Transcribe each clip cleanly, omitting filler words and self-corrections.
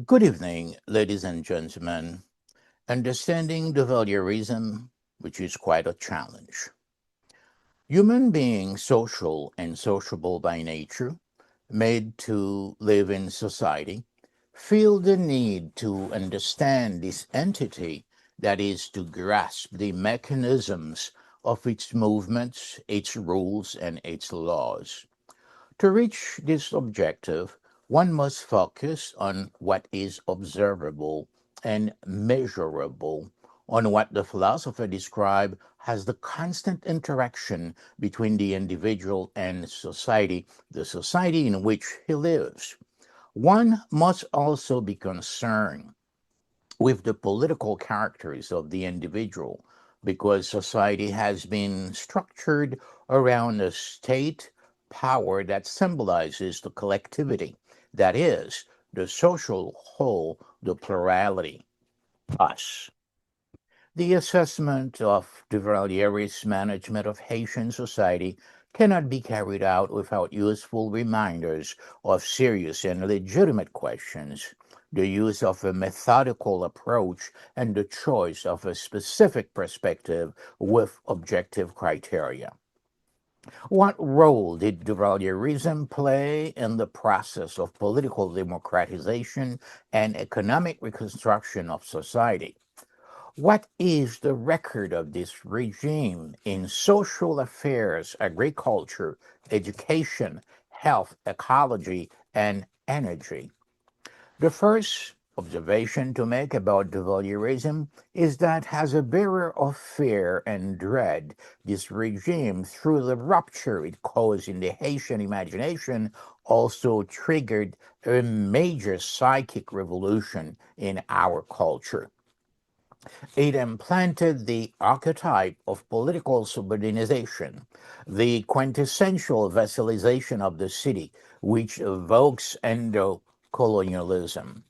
Good evening, ladies and gentlemen. Understanding Duvalierism, which is quite a challenge. Human beings, social and sociable by nature, made to live in society, feel the need to understand this entity, that is, to grasp the mechanisms of its movements, its rules, and its laws. To reach this objective, one must focus on what is observable and measurable, on what the philosopher described as the constant interaction between the individual and society, the society in which he lives. One must also be concerned with the political characters of the individual because society has been structured around a state power that symbolizes the collectivity, that is, the social whole, the plurality, us. The assessment of Duvalieris's management of Haitian society cannot be carried out without useful reminders of serious and legitimate questions, the use of a methodical approach, and the choice of a specific perspective with objective criteria. What role did Duvalierism play in the process of political democratization and economic reconstruction of society? What is the record of this regime in social affairs, agriculture, education, health, ecology, and energy? The first observation to make about Duvalierism is that, as a bearer of fear and dread, this regime, through the rupture it caused in the Haitian imagination, also triggered a major psychic revolution in our culture. It implanted the archetype of political subordination, the quintessential vassalization of the city, which evokes Endo-colonialism.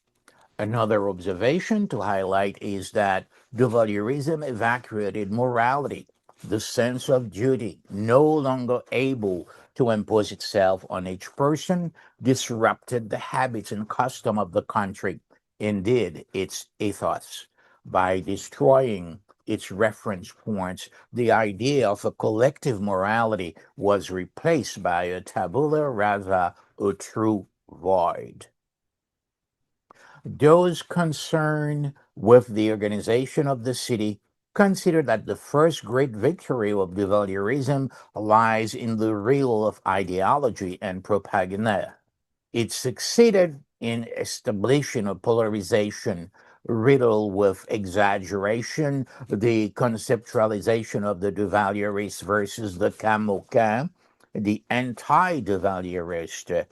Another observation to highlight is that Duvalierism evacuated morality, the sense of duty, no longer able to impose itself on each person, disrupted the habits and custom of the country, indeed its ethos, by destroying its reference points. The idea of a collective morality was replaced by a tabula rasa, a true void. Those concerned with the organization of the city consider that the first great victory of Duvalierism lies in the role of ideology and propaganda. It succeeded in establishing a polarization riddled with exaggeration, the conceptualization of the Duvalierist versus the Camoquin, the anti-Duvalierist.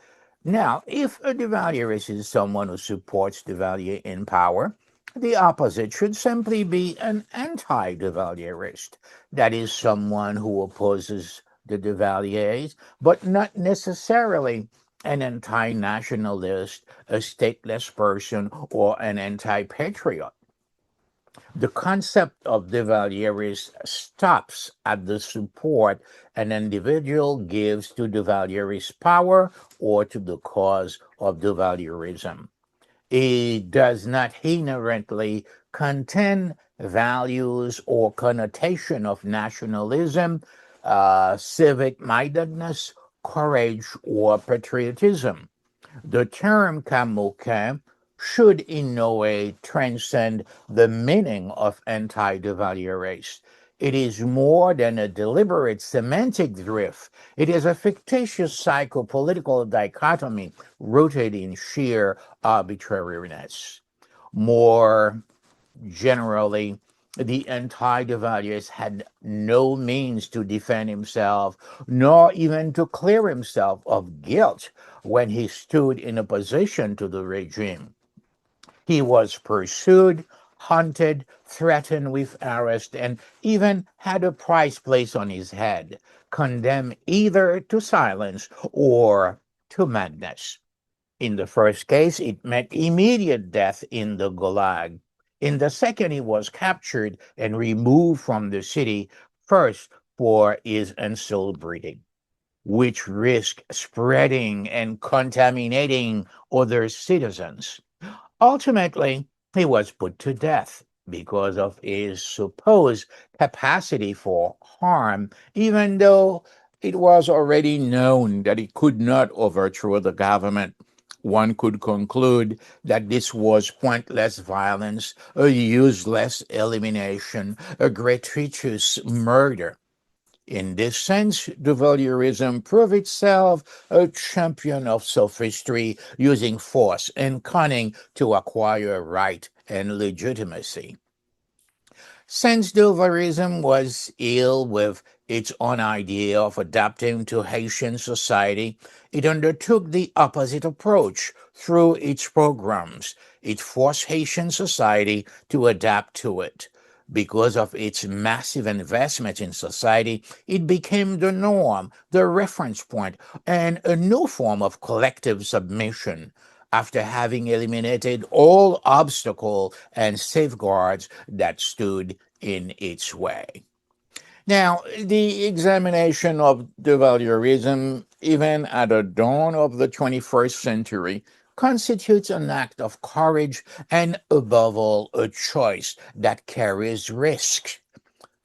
Now, if a Duvalierist is someone who supports Duvalier in power, the opposite should simply be an anti-Duvalierist. That is, someone who opposes the Duvaliers, but not necessarily an anti-nationalist, a stateless person, or an anti-patriot. The concept of Duvalierism stops at the support an individual gives to Duvalierist power or to the cause of Duvalierism. It does not inherently contain values or connotation of nationalism, civic mindedness, courage, or patriotism. The term Camoquin should in no way transcend the meaning of anti-Duvalierist. It is more than a deliberate semantic drift. It is a fictitious psychopolitical dichotomy rooted in sheer arbitrariness. More generally, the anti-Duvaliers had no means to defend himself, nor even to clear himself of guilt when he stood in opposition to the regime. He was pursued, hunted, threatened with arrest, and even had a price placed on his head, condemned either to silence or to madness. In the first case, it meant immediate death in the Gulag. In the second, he was captured and removed from the city, first for his unsold breeding, which risked spreading and contaminating other citizens. Ultimately, he was put to death because of his supposed capacity for harm, even though it was already known that he could not overthrow the government. One could conclude that this was pointless violence, a useless elimination, a gratuitous murder. In this sense, Duvalierism proved itself a champion of sophistry, using force and cunning to acquire right and legitimacy. Since Duvalierism was ill with its own idea of adapting to Haitian society, it undertook the opposite approach through its programs. It forced Haitian society to adapt to it. Because of its massive investment in society, it became the norm, the reference point, and a new form of collective submission. After having eliminated all obstacle and safeguards that stood in its way. Now, the examination of Duvalierism, even at the dawn of the 21st century, constitutes an act of courage and, above all, a choice that carries risk.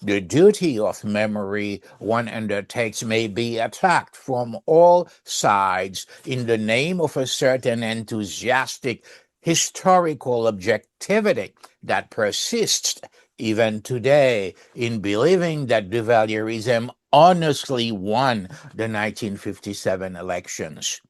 The duty of memory one undertakes may be attacked from all sides in the name of a certain enthusiastic historical objectivity that persists even today in believing that Duvalierism honestly won the 1957 elections.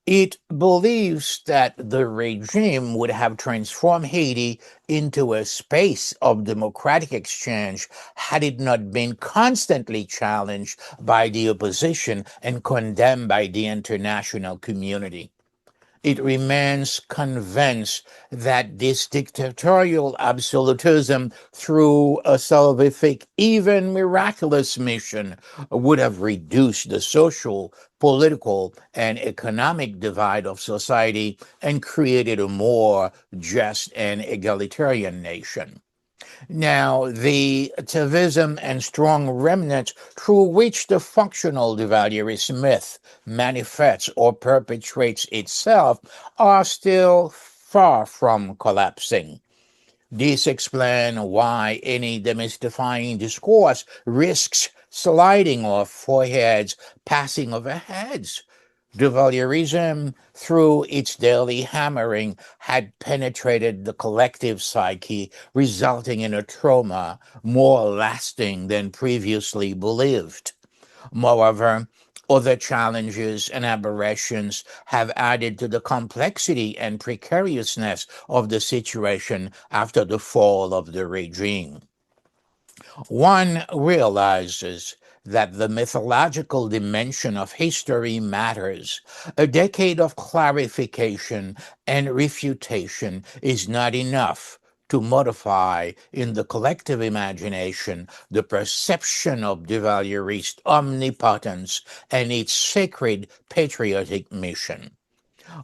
It believes that the regime would have transformed Haiti into a space of democratic exchange had it not been constantly challenged by the opposition and condemned by the international community. It remains convinced that this dictatorial absolutism, through a salvific, even miraculous mission, would have reduced the social, political, and economic divide of society and created a more just and egalitarian nation. Now, the atavism and strong remnants through which the functional Duvalierist myth manifests or perpetuates itself are still far from collapsing. This explains why any demystifying discourse risks sliding off foreheads, passing over heads. Duvalierism, through its daily hammering, had penetrated the collective psyche, resulting in a trauma more lasting than previously believed. Moreover, other challenges and aberrations have added to the complexity and precariousness of the situation after the fall of the regime. One realizes that the mythological dimension of history matters. A decade of clarification and refutation is not enough to modify in the collective imagination the perception of Duvalierist omnipotence and its sacred patriotic mission.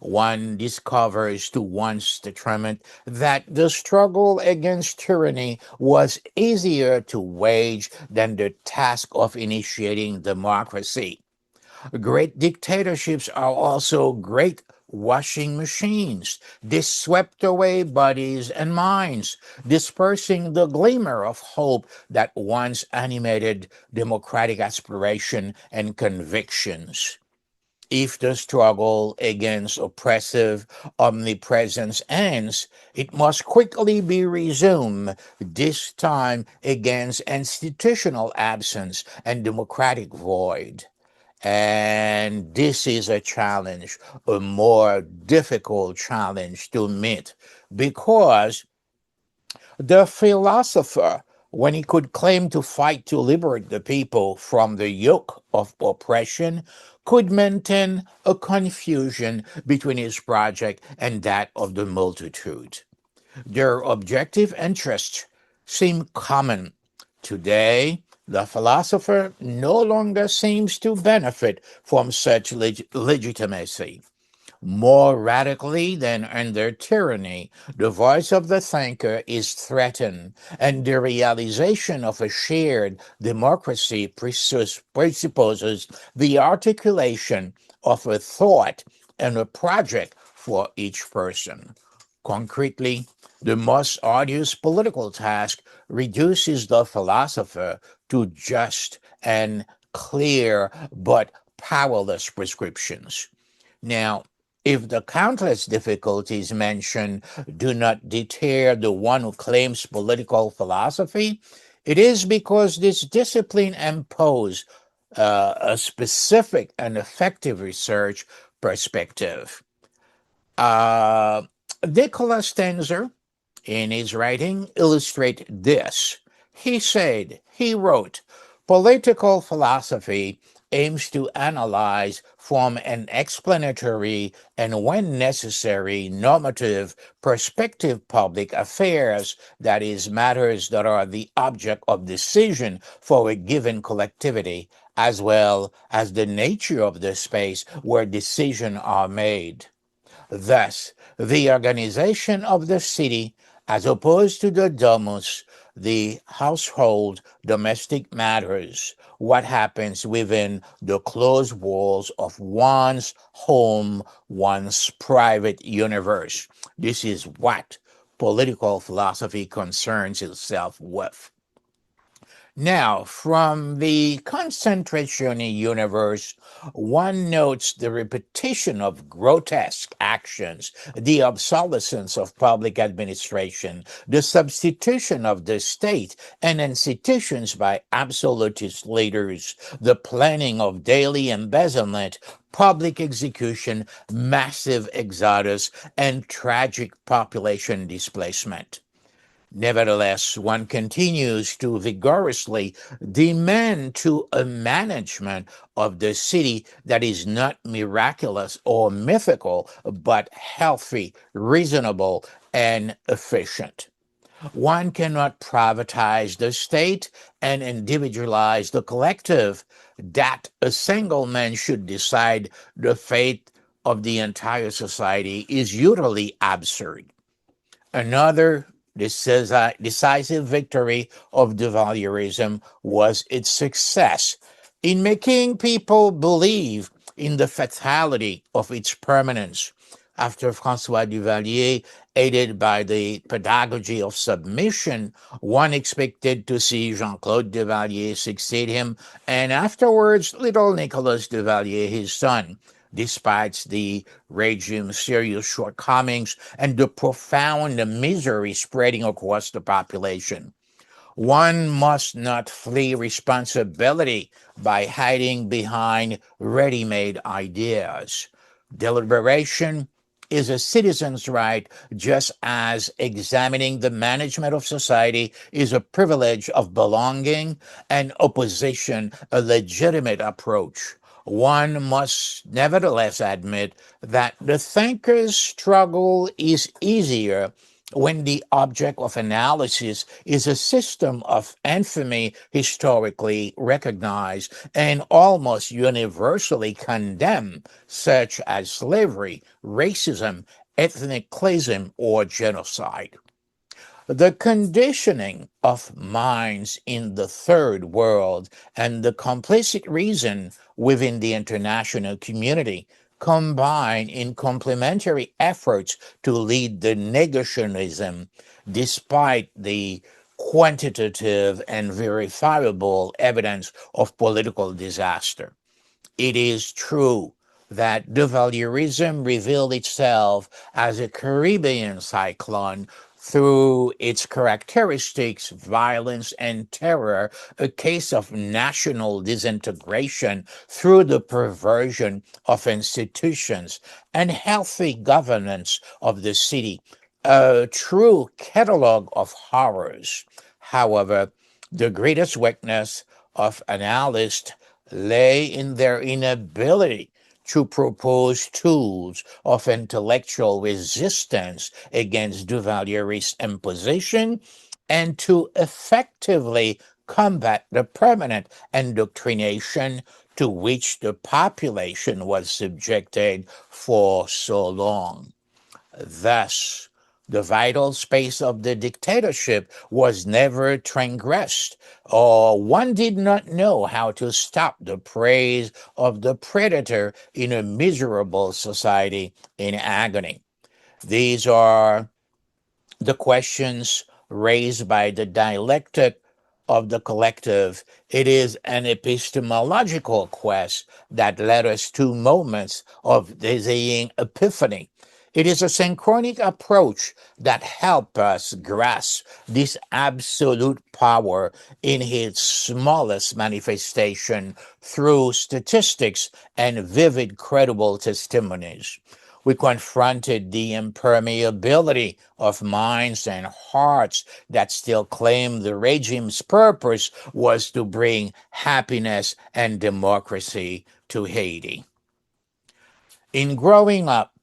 One discovers to one's detriment that the struggle against tyranny was easier to wage than the task of initiating democracy. Great dictatorships are also great washing machines. They swept away bodies and minds, dispersing the glimmer of hope that once animated democratic aspiration and convictions. If the struggle against oppressive omnipresence ends, it must quickly be resumed, this time against institutional absence and democratic void. And this is a challenge, a more difficult challenge to meet, because the philosopher, when he could claim to fight to liberate the people from the yoke of oppression, could maintain a confusion between his project and that of the multitude. Their objective interests seem common. Today, the philosopher no longer seems to benefit from such legitimacy. More radically than under tyranny, the voice of the thinker is threatened, and the realization of a shared democracy presupposes the articulation of a thought and a project for each person. Concretely, the most arduous political task reduces the philosopher to just and clear but powerless prescriptions. Now, if the countless difficulties mentioned do not deter the one who claims political philosophy, it is because this discipline imposes a specific and effective research perspective. Uh, Nicholas Tenzer, in his writing, illustrate this. He wrote, political philosophy aims to analyze from an explanatory and, when necessary, normative perspective public affairs, that is, matters that are the object of decision for a given collectivity, as well as the nature of the space where decisions are made. Thus, the organization of the city, as opposed to the domus, the household, domestic matters, what happens within the closed walls of one's home, one's private universe. This is what political philosophy concerns itself with. Now, from the concentration universe, one notes the repetition of grotesque actions, the obsolescence of public administration, the substitution of the state and institutions by absolutist leaders, the planning of daily embezzlement, public execution, massive exodus, and tragic population displacement. Nevertheless, one continues to vigorously demand to a management of the city that is not miraculous or mythical, but healthy, reasonable, and efficient. One cannot privatize the state and individualize the collective. That a single man should decide the fate of the entire society is utterly absurd. Another decisive victory of Duvalierism was its success in making people believe in the fatality of its permanence. After Francois Duvalier, aided by the pedagogy of submission, one expected to see Jean-Claude Duvalier succeed him, and afterwards little Nicolas Duvalier, his son, despite the regime's serious shortcomings and the profound misery spreading across the population. One must not flee responsibility by hiding behind ready-made ideas. Deliberation is a citizen's right, just as examining the management of society is a privilege of belonging and opposition a legitimate approach. One must nevertheless admit that the thinker's struggle is easier when the object of analysis is a system of infamy historically recognized and almost universally condemned, such as slavery, racism, ethnic cleansing, or genocide. The conditioning of minds in the third world and the complicit reason within the international community combine in complementary efforts to lead the negationism despite the quantitative and verifiable evidence of political disaster. It is true that Duvalierism revealed itself as a Caribbean cyclone through its characteristics, violence, and terror, a case of national disintegration through the perversion of institutions and healthy governance of the city, a true catalogue of horrors. However, the greatest weakness of analysts lay in their inability to propose tools of intellectual resistance against Duvalier's imposition and to effectively combat the permanent indoctrination to which the population was subjected for so long. Thus, The vital space of the dictatorship was never transgressed, or one did not know how to stop the praise of the predator in a miserable society in agony. These are the questions raised by the dialectic of the collective. It is an epistemological quest that led us to moments of dizzying epiphany. It is a synchronic approach that helps us grasp this absolute power in its smallest manifestation through statistics and vivid, credible testimonies. We confronted the impermeability of minds and hearts that still claimed the regime's purpose was to bring happiness and democracy to Haiti. In growing up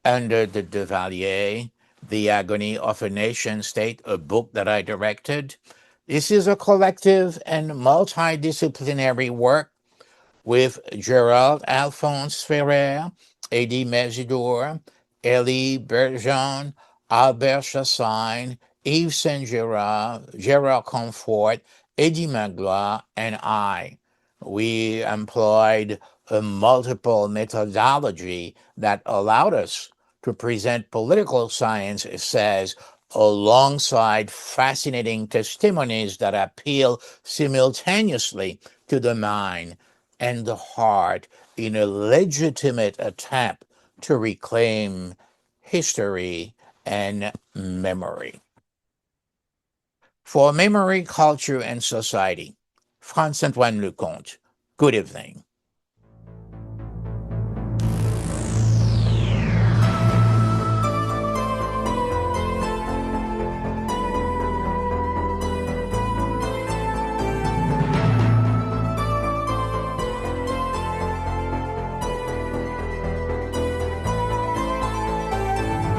under the Duvalier, The Agony of a Nation State, a book that I directed, this is a collective and multidisciplinary work with Gerald Alphonse Ferrer, Eddie Mesidor, Elie Bergeon, Albert Chassagne, Yves Saint Gerard, Gerald Comfort, Eddie Magloire, and I. We employed a multiple methodology that allowed us to present political science essays alongside fascinating testimonies that appeal simultaneously to the mind and the heart in a legitimate attempt to reclaim history and memory. For Memory, Culture, and Society, Frantz-Antoine Leconte. Good evening.